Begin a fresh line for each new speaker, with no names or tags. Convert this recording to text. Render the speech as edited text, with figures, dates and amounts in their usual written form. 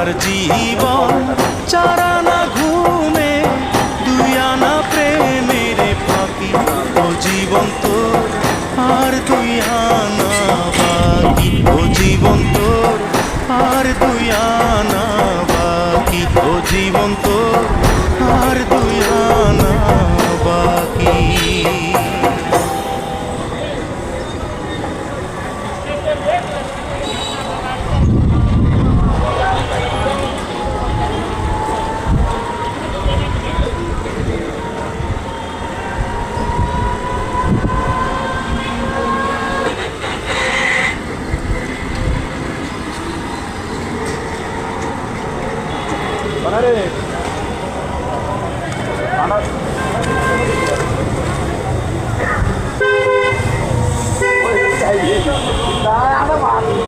আমার জীবন চারানা ঘুমে দুই আনা প্রেমের ফাঁকি ও জীবন তোর আর দুই আনা বাকি ও জীবন তোর আর দুই আনা বাকি ও জীবন তোর আর দুই আনা বাকি
Para